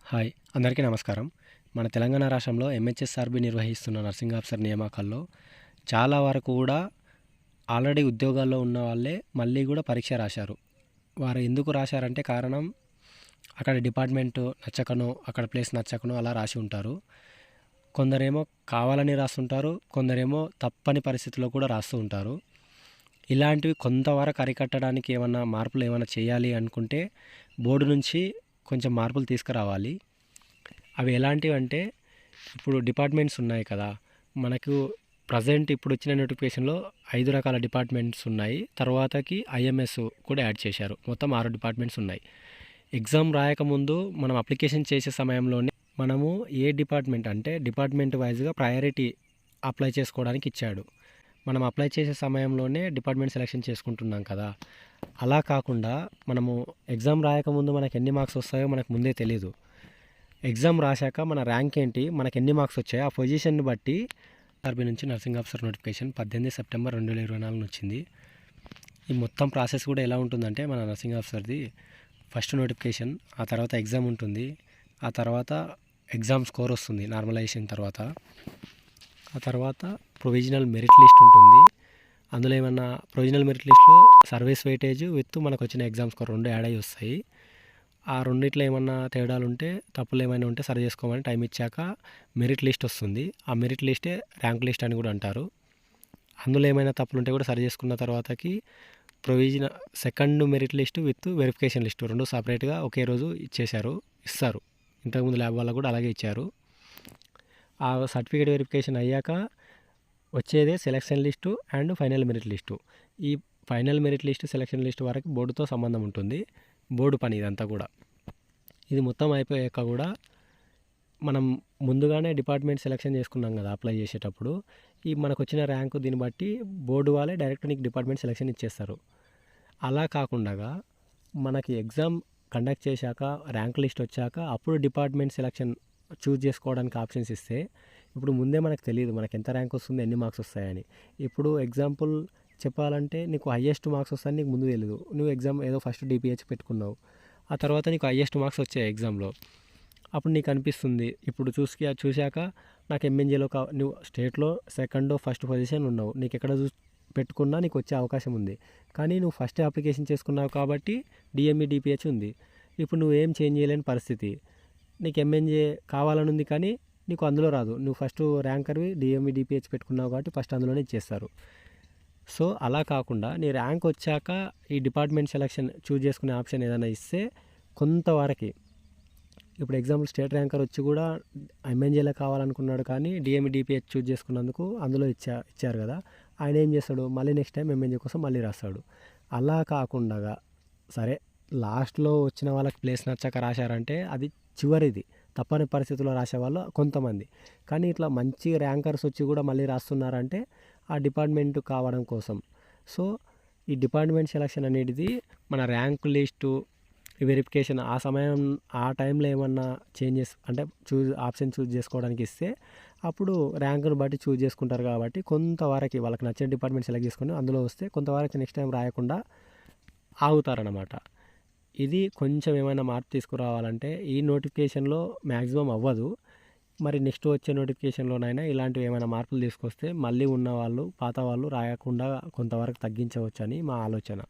Hi అందరికీ నమస్కారం. మన తెలంగాణ రాష్ట్రంలో ఎంహెచ్ఎస్ఆర్‌బీ నిర్వహిస్తున్న నర్సింగ్ ఆఫీసర్ నియామకాల్లో చాలా వరకు కూడా ఆల్రెడీ ఉద్యోగాల్లో ఉన్న వాళ్ళే మళ్ళీ కూడా పరీక్ష రాశారు. వారు ఎందుకు రాశారంటే కారణం అక్కడ డిపార్ట్మెంట్ నచ్చకనో, అక్కడ ప్లేస్ నచ్చకనో అలా రాసి ఉంటారు. కొందరేమో కావాలని రాస్తుంటారు, కొందరేమో తప్పని పరిస్థితుల్లో కూడా రాస్తూ ఉంటారు. ఇలాంటివి కొంతవరకు అరికట్టడానికి ఏమన్నా మార్పులు ఏమైనా చేయాలి అనుకుంటే బోర్డు నుంచి కొంచెం మార్పులు తీసుకురావాలి. అవి ఎలాంటివంటే ఇప్పుడు డిపార్ట్మెంట్స్ ఉన్నాయి కదా, మనకు ప్రజెంట్ ఇప్పుడు వచ్చిన నోటిఫికేషన్లో 5 రకాల డిపార్ట్మెంట్స్ ఉన్నాయి. తర్వాతకి ఐఎంఎస్ కూడా యాడ్ చేశారు. మొత్తం 6 డిపార్ట్మెంట్స్ ఉన్నాయి. ఎగ్జామ్ రాయకముందు మనం అప్లికేషన్ చేసే సమయంలోనే మనము ఏ డిపార్ట్మెంట్ అంటే డిపార్ట్మెంట్ వైజ్గా ప్రయారిటీ అప్లై చేసుకోవడానికి ఇచ్చాడు. మనం అప్లై చేసే సమయంలోనే డిపార్ట్మెంట్ సెలెక్షన్ చేసుకుంటున్నాం కదా. అలా కాకుండా మనము ఎగ్జామ్ రాయకముందు మనకు ఎన్ని మార్క్స్ వస్తాయో మనకు ముందే తెలీదు. ఎగ్జామ్ రాశాక మన ర్యాంక్ ఏంటి, మనకు ఎన్ని మార్క్స్ వచ్చాయో ఆ పొజిషన్ని బట్టి ఆర్బీ నుంచి నర్సింగ్ ఆఫీసర్ నోటిఫికేషన్ 18 సెప్టెంబర్ 2024 వచ్చింది. ఈ మొత్తం ప్రాసెస్ కూడా ఎలా ఉంటుందంటే మన నర్సింగ్ ఆఫీసర్ది ఫస్ట్ నోటిఫికేషన్, ఆ తర్వాత ఎగ్జామ్ ఉంటుంది, ఆ తర్వాత ఎగ్జామ్ స్కోర్ వస్తుంది నార్మలైజేషన్ తర్వాత, ఆ తర్వాత ప్రొవిజనల్ మెరిట్ లిస్ట్ ఉంటుంది. అందులో ఏమన్నా ప్రొవిజనల్ మెరిట్ లిస్ట్లో సర్వీస్ వెయిటేజ్ విత్ మనకు వచ్చిన ఎగ్జామ్ స్కోర్ 2 యాడ్ అయ్యి వస్తాయి. ఆ రెండిట్లో ఏమన్నా తేడాలు ఉంటే, తప్పులు ఏమైనా ఉంటే సరి చేసుకోమని టైం ఇచ్చాక మెరిట్ లిస్ట్ వస్తుంది. ఆ మెరిట్ లిస్టే ర్యాంక్ లిస్ట్ అని కూడా అంటారు. అందులో ఏమైనా తప్పులు ఉంటే కూడా సరి చేసుకున్న తర్వాతకి second merit list with verification list 2 సపరేట్గా ఒకే రోజు ఇస్తారు. ఇంతకుముందు ల్యాబ్ వాళ్ళకు కూడా అలాగే ఇచ్చారు. ఆ సర్టిఫికేట్ వెరిఫికేషన్ అయ్యాక వచ్చేదే selection list and final merit list. ఈ final merit list, selection list వరకు బోర్డుతో సంబంధం ఉంటుంది. బోర్డు పని ఇదంతా కూడా. ఇది మొత్తం అయిపోయాక కూడా మనం ముందుగానే డిపార్ట్మెంట్ సెలెక్షన్ చేసుకున్నాం కదా అప్లై చేసేటప్పుడు, ఈ మనకు వచ్చిన ర్యాంకు దీన్ని బట్టి బోర్డు వాళ్ళే డైరెక్ట్ నీకు డిపార్ట్మెంట్ సెలెక్షన్ ఇచ్చేస్తారు. అలా కాకుండా మనకి ఎగ్జామ్ కండక్ట్ చేశాక ర్యాంక్ లిస్ట్ వచ్చాక అప్పుడు డిపార్ట్మెంట్ సెలెక్షన్ చూజ్ చేసుకోవడానికి ఆప్షన్స్ ఇస్తే, ఇప్పుడు ముందే మనకు తెలియదు మనకు ఎంత ర్యాంక్ వస్తుంది, ఎన్ని మార్క్స్ వస్తాయని. ఇప్పుడు ఎగ్జాంపుల్ చెప్పాలంటే నీకు హయ్యెస్ట్ మార్క్స్ వస్తాయని నీకు ముందు తెలియదు. నువ్వు ఎగ్జామ్ ఏదో ఫస్ట్ డిపిహెచ్ పెట్టుకున్నావు, ఆ తర్వాత నీకు హయ్యెస్ట్ మార్క్స్ వచ్చాయి ఎగ్జామ్లో. అప్పుడు నీకు అనిపిస్తుంది, ఇప్పుడు చూశాక నాకు ఎంఎన్జేలో నువ్వు స్టేట్లో సెకండ్ ఫస్ట్ పొజిషన్ ఉన్నావు, నీకు ఎక్కడ పెట్టుకున్నా నీకు వచ్చే అవకాశం ఉంది. కానీ నువ్వు ఫస్ట్ అప్లికేషన్ చేసుకున్నావు కాబట్టి డిఎంఈ డిపిహెచ్ ఉంది. ఇప్పుడు నువ్వు ఏం చేంజ్ చేయలేని పరిస్థితి. నీకు ఎంఎన్జే కావాలని ఉంది కానీ నీకు అందులో రాదు. నువ్వు ఫస్ట్ ర్యాంకర్వి డిఎంఈ డిపిహెచ్ పెట్టుకున్నావు కాబట్టి ఫస్ట్ అందులోనే ఇచ్చేస్తారు. సో అలా కాకుండా నీ ర్యాంక్ వచ్చాక ఈ డిపార్ట్మెంట్ సెలెక్షన్ చూజ్ చేసుకునే ఆప్షన్ ఏదైనా ఇస్తే కొంతవరకు, ఇప్పుడు ఎగ్జాంపుల్ స్టేట్ ర్యాంకర్ వచ్చి కూడా ఎంఎన్జేలో కావాలనుకున్నాడు కానీ డిఎంఈ డిపిహెచ్ చూజ్ చేసుకున్నందుకు అందులో ఇచ్చారు కదా, ఆయన ఏం చేస్తాడు, మళ్ళీ నెక్స్ట్ టైం ఎంఎన్జే కోసం మళ్ళీ రాస్తాడు. అలా కాకుండా సరే లాస్ట్లో వచ్చిన వాళ్ళకి ప్లేస్ నచ్చక రాశారంటే అది చివరిది, తప్పని పరిస్థితుల్లో రాసేవాళ్ళు కొంతమంది. కానీ ఇట్లా మంచి ర్యాంకర్స్ వచ్చి కూడా మళ్ళీ రాస్తున్నారంటే ఆ డిపార్ట్మెంట్ కావడం కోసం. సో ఈ డిపార్ట్మెంట్ సెలక్షన్ అనేది మన ర్యాంక్ లిస్టు వెరిఫికేషన్ ఆ టైంలో ఏమన్నా చేంజెస్ అంటే ఆప్షన్ చూజ్ చేసుకోవడానికి ఇస్తే అప్పుడు ర్యాంకును బట్టి చూజ్ చేసుకుంటారు. కాబట్టి కొంతవరకు వాళ్ళకి నచ్చిన డిపార్ట్మెంట్ సెలెక్ట్ చేసుకొని అందులో వస్తే కొంతవరకు నెక్స్ట్ టైం రాయకుండా ఆగుతారన్నమాట. ఇది కొంచెం ఏమైనా మార్పు తీసుకురావాలంటే ఈ నోటిఫికేషన్లో మ్యాక్సిమం అవ్వదు. మరి నెక్స్ట్ వచ్చే నోటిఫికేషన్లోనైనా ఇలాంటివి ఏమైనా మార్పులు తీసుకొస్తే మళ్ళీ ఉన్న వాళ్ళు పాత వాళ్ళు రాయకుండా కొంతవరకు తగ్గించవచ్చని మా ఆలోచన.